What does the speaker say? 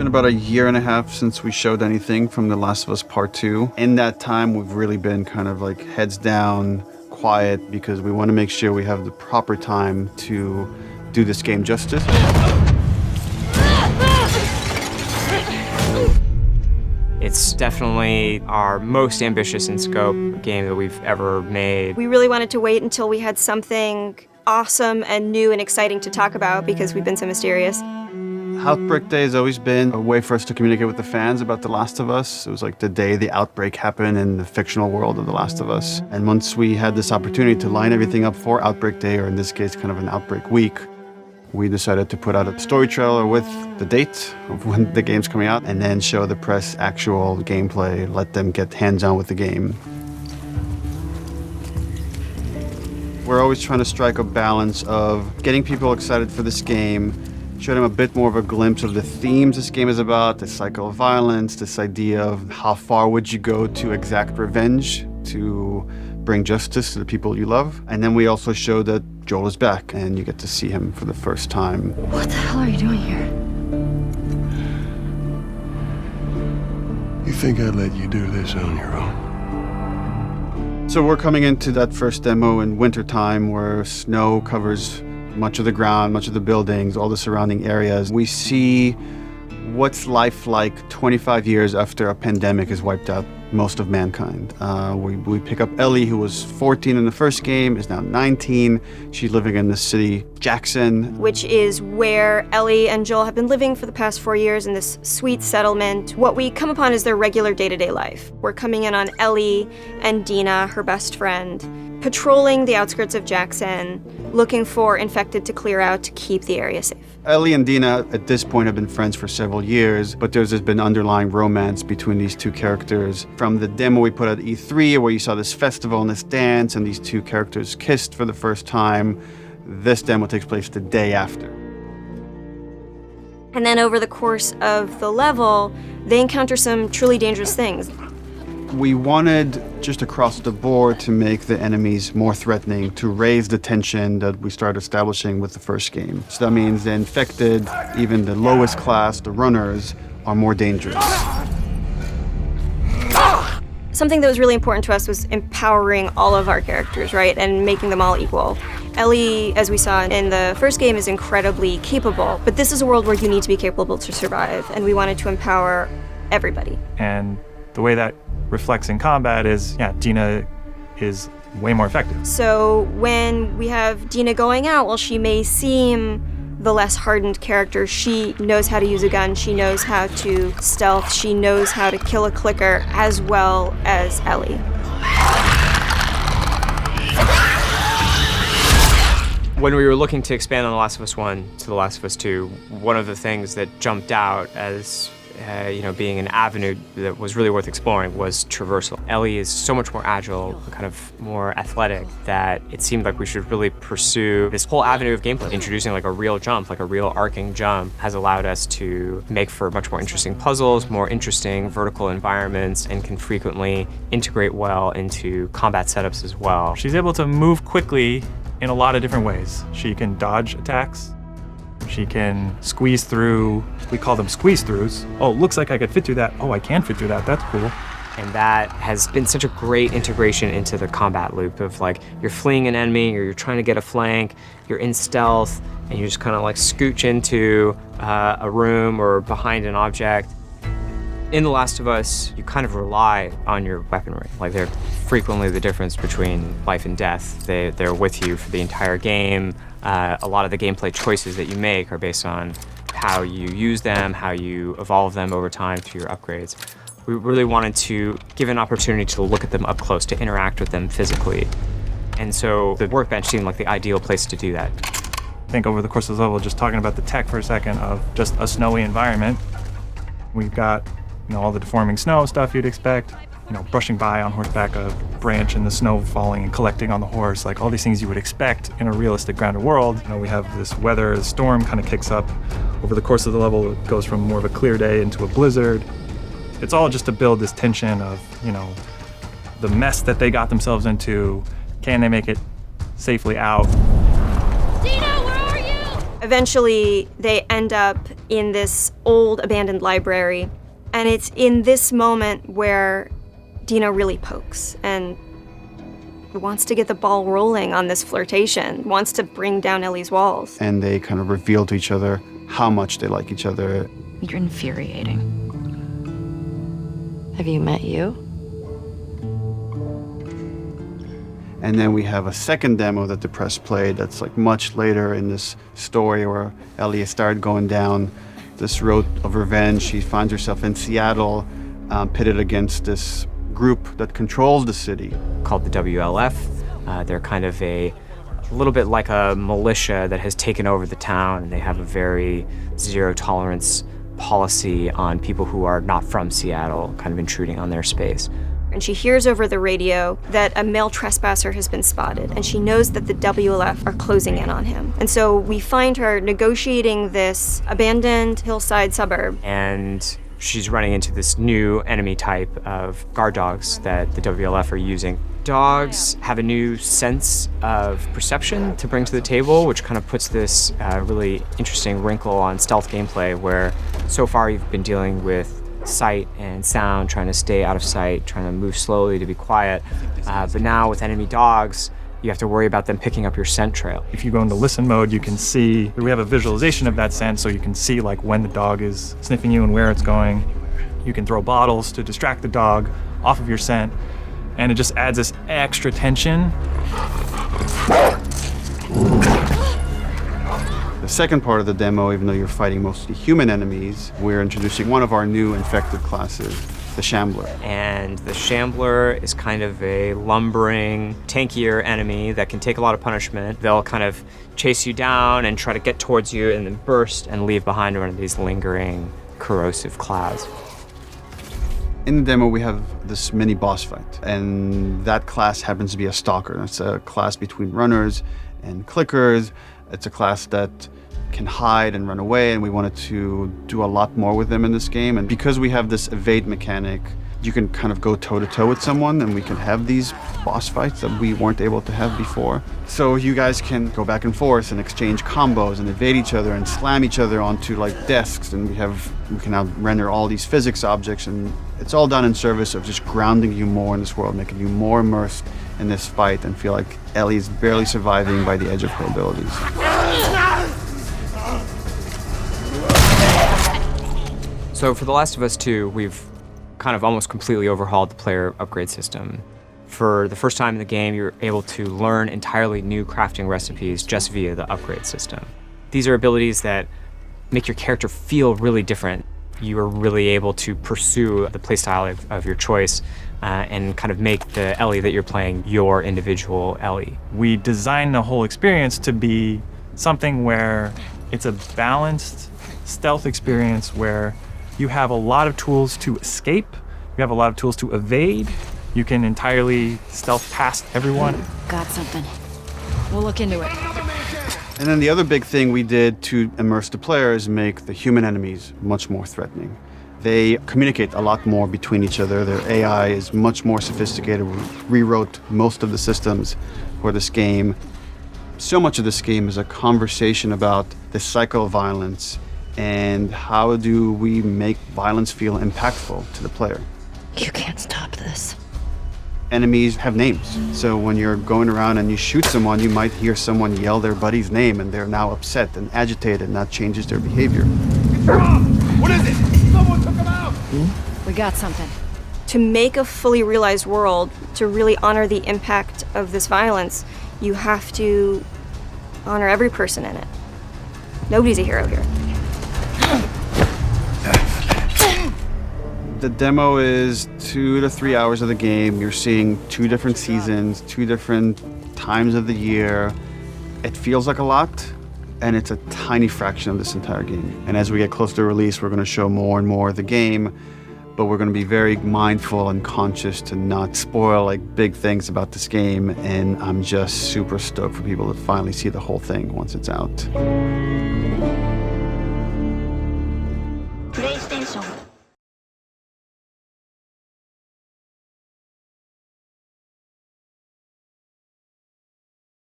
been about a year and a half since we showed anything from The Last of Us Part 2. In that time, we've really been kind of like heads down, quiet, because we want to make sure we have the proper time to do this game justice. It's definitely our most ambitious in scope game that we've ever made. We really wanted to wait until we had something awesome and new and exciting to talk about because we've been so mysterious. Outbreak Day has always been a way for us to communicate with the fans about The Last of Us. It was like the day the outbreak happened in the fictional world of The Last of Us. And once we had this opportunity to line everything up for Outbreak Day, or in this case, kind of an Outbreak Week, we decided to put out a story trailer with the date of when the game's coming out, and then show the press actual gameplay, let them get hands-on with the game. We're always trying to strike a balance of getting people excited for this game, show them a bit more of a glimpse of the themes this game is about, the cycle of violence, this idea of how far would you go to exact revenge to bring justice to the people you love. And then we also show that Joel is back and you get to see him for the first time. What the hell are you doing here? You think I'd let you do this on your own? So we're coming into that first demo in wintertime where snow covers much of the ground, much of the buildings, all the surrounding areas. We see what's life like 25 years after a pandemic has wiped out most of mankind. We pick up Ellie, who was 14 in the first game, is now 19. She's living in the city, Jackson. Which is where Ellie and Joel have been living for the past 4 years in this sweet settlement. What we come upon is their regular day-to-day life. We're coming in on Ellie and Dina, her best friend, patrolling the outskirts of Jackson, looking for infected to clear out to keep the area safe. Ellie and Dina at this point have been friends for several years, but there's been underlying romance between these two characters. From the demo we put at E3, where you saw this festival and this dance, and these two characters kissed for the first time, this demo takes place the day after. And then over the course of the level, they encounter some truly dangerous things. We wanted just across the board to make the enemies more threatening, to raise the tension that we started establishing with the first game. So that means the infected, even the lowest class, the runners, are more dangerous. Something that was really important to us was empowering all of our characters, right, and making them all equal. Ellie, as we saw in the first game, is incredibly capable, but this is a world where you need to be capable to survive, and we wanted to empower everybody. And the way that reflects in combat is, Dina is way more effective. So when we have Dina going out, while she may seem the less hardened character, she knows how to use a gun, she knows how to stealth, she knows how to kill a clicker as well as Ellie. When we were looking to expand on The Last of Us 1 to The Last of Us 2, one of the things that jumped out as being an avenue that was really worth exploring was traversal. Ellie is so much more agile, kind of more athletic, that it seemed like we should really pursue this whole avenue of gameplay. Introducing like a real jump, like a real arcing jump, has allowed us to make for much more interesting puzzles, more interesting vertical environments, and can frequently integrate well into combat setups as well. She's able to move quickly in a lot of different ways. She can dodge attacks. She can squeeze through, we call them squeeze-throughs. Oh, looks like I could fit through that. Oh, I can fit through that, that's cool. And that has been such a great integration into the combat loop of like, you're fleeing an enemy, or you're trying to get a flank, you're in stealth, and you just kind of like scooch into a room or behind an object. In The Last of Us, you kind of rely on your weaponry. Like, they're frequently the difference between life and death. They're with you for the entire game. A lot of the gameplay choices that you make are based on how you use them, how you evolve them over time through your upgrades. We really wanted to give an opportunity to look at them up close, to interact with them physically. And so the workbench seemed like the ideal place to do that. I think over the course of the level, just talking about the tech for a second of just a snowy environment, we've got all the deforming snow stuff you'd expect, brushing by on horseback a branch and the snow falling and collecting on the horse, like all these things you would expect in a realistic grounded world. We have this weather, the storm kind of kicks up. Over the course of the level, it goes from more of a clear day into a blizzard. It's all just to build this tension of, the mess that they got themselves into. Can they make it safely out? Dina, where are you? Eventually, they end up in this old abandoned library, and it's in this moment where Dina really pokes and wants to get the ball rolling on this flirtation, wants to bring down Ellie's walls. And they kind of reveal to each other how much they like each other. You're infuriating. Have you met you? And then we have a second demo that the press played that's like much later in this story where Ellie started going down this road of revenge. She finds herself in Seattle, pitted against this group that controls the city. Called the WLF. They're kind of a little bit like a militia that has taken over the town, and they have a very zero tolerance policy on people who are not from Seattle, kind of intruding on their space. And she hears over the radio that a male trespasser has been spotted, and she knows that the WLF are closing in on him. And so we find her negotiating this abandoned hillside suburb. And she's running into this new enemy type of guard dogs that the WLF are using. Dogs have a new sense of perception to bring to the table, which kind of puts this really interesting wrinkle on stealth gameplay, where so far you've been dealing with sight and sound, trying to stay out of sight, trying to move slowly to be quiet. But now with enemy dogs, you have to worry about them picking up your scent trail. If you go into listen mode, you can see, we have a visualization of that scent, so you can see like when the dog is sniffing you and where it's going. You can throw bottles to distract the dog off of your scent, and it just adds this extra tension. The second part of the demo, even though you're fighting mostly human enemies, we're introducing one of our new infected classes, the Shambler. And the Shambler is kind of a lumbering, tankier enemy that can take a lot of punishment. They'll kind of chase you down and try to get towards you and then burst and leave behind one of these lingering, corrosive clouds. In the demo, we have this mini boss fight, and that class happens to be a stalker. It's a class between runners and clickers. It's a class that can hide and run away, and we wanted to do a lot more with them in this game. And because we have this evade mechanic, you can kind of go toe-to-toe with someone, and we can have these boss fights that we weren't able to have before. So you guys can go back and forth and exchange combos and evade each other and slam each other onto like desks, and we can now render all these physics objects, and it's all done in service of just grounding you more in this world, making you more immersed in this fight and feel like Ellie's barely surviving by the edge of her abilities. So for The Last of Us 2, we've kind of almost completely overhauled the player upgrade system. For the first time in the game, you're able to learn entirely new crafting recipes just via the upgrade system. These are abilities that make your character feel really different. You are really able to pursue the playstyle of your choice and kind of make the Ellie that you're playing your individual Ellie. We designed the whole experience to be something where it's a balanced stealth experience where you have a lot of tools to escape, you have a lot of tools to evade, you can entirely stealth past everyone. Got something. We'll look into it. And then the other big thing we did to immerse the player is make the human enemies much more threatening. They communicate a lot more between each other. Their AI is much more sophisticated. We rewrote most of the systems for this game. So much of this game is a conversation about the cycle of violence and how do we make violence feel impactful to the player. You can't stop this. Enemies have names. So when you're going around and you shoot someone, you might hear someone yell their buddy's name and they're now upset and agitated, and that changes their behavior. What is it? Someone took him out! We got something. To make a fully realized world, to really honor the impact of this violence, you have to honor every person in it. Nobody's a hero here. The demo is 2 to 3 hours of the game. You're seeing 2 different seasons, 2 different times of the year. It feels like a lot, and it's a tiny fraction of this entire game. And as we get closer to release, we're going to show more and more of the game, but we're going to be very mindful and conscious to not spoil like big things about this game. And I'm just super stoked for people to finally see the whole thing once it's out.